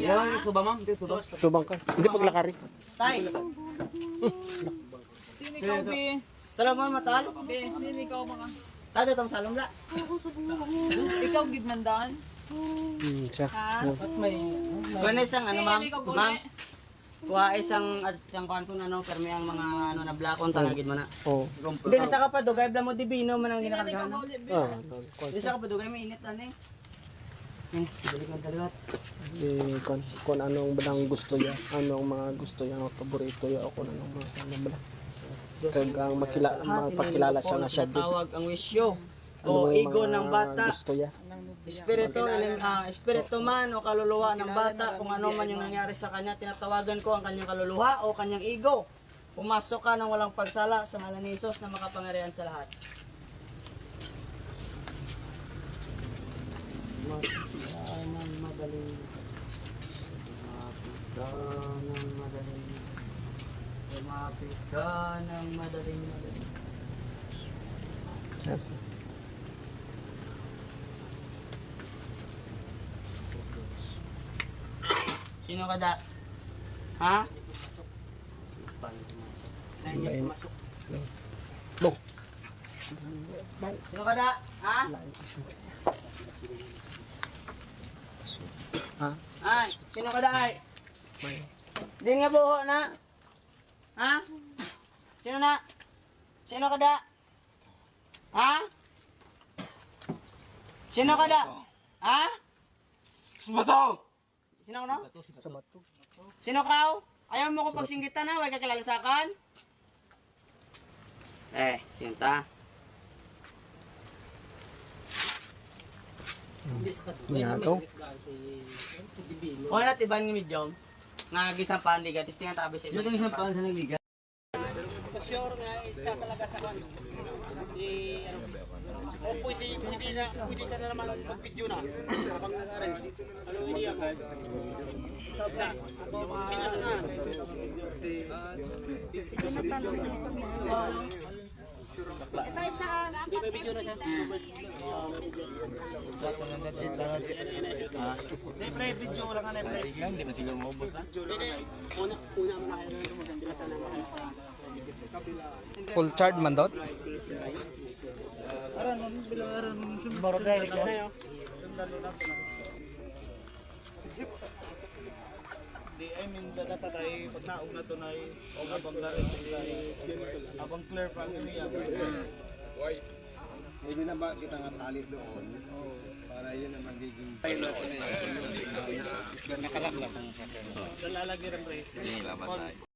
Yan, suba ma'am, dito suba. Subang ka. Hindi paglakari. Tay. Sini ikaw, Bi. Salamat matal. Bi, sini ikaw mga. Tato tong salom la. Ikaw, gidmandaan. Siya. Ha? Kuha isang ano ma'am. Ikaw, Ma'am. gulay. Kuha isang at yung kuhan ko na ano, permi ang mga ano na blakon tanagid mo na. Oo. Hindi nasa ka pa dugay bla mo divino man ang Sini ikaw, ginakargahan. gulay, Bi. Hindi sa ka pa dugay mainit ani. Balik ng daliwat. Kung anong balang gusto niya, anong mga gusto niya, ang paborito niya, o kung anong mga ano bala. Kagang mapakilala siya na siya din. Tawag ang wisyo. Ano O yung ego mga ng bata. gusto niya. Espiritu man o kaluluwa ng bata, kung ano man yung nangyari sa kanya, tinatawagan ko ang kanyang kaluluwa o kanyang ego. Pumasok ka ng walang pagsala sa ngalan ni Jesus na makapangyarihan sa lahat. Ng madaling. Ng madaling. Lumapit ka ng madaling. Yes. Sino ka da? Ha? Bain. Bo. Sino ka da? Ha? Ha? Ay, sino ka da ay? Di nga buho na. Ha? Sino na? Sino ka da? Ha? Sino ka da? Ha? Bato! Sino ka no? Sa bato. Sino ka? Ayaw mo ko pagsinggitan na, huwag kakilala sa akin? Sinta. Nga to. Wala tiban ng medium. Nagisampahan liga, tis tingnan tabi sa iba. Yung isampahan sa nagliga. Sure nga, isa talaga sa kan. O pwede ka na naman mag-video na. Habang nag-aray. Ano hindi ako? Sabsa. Pinasa na. Di ba video na siya? Siyempre, video lang ka na. Hindi na siguro maubos na. Una mo na kayo. Full charge man dot? Barangay ka na yun. Di I mean data tayo pag naog na to na o abang clear pa ang niya. Hindi na ba kita nga tali doon? Para yun ang magiging pilot na yun. Nakalakla kang sa Lalagay rin rin.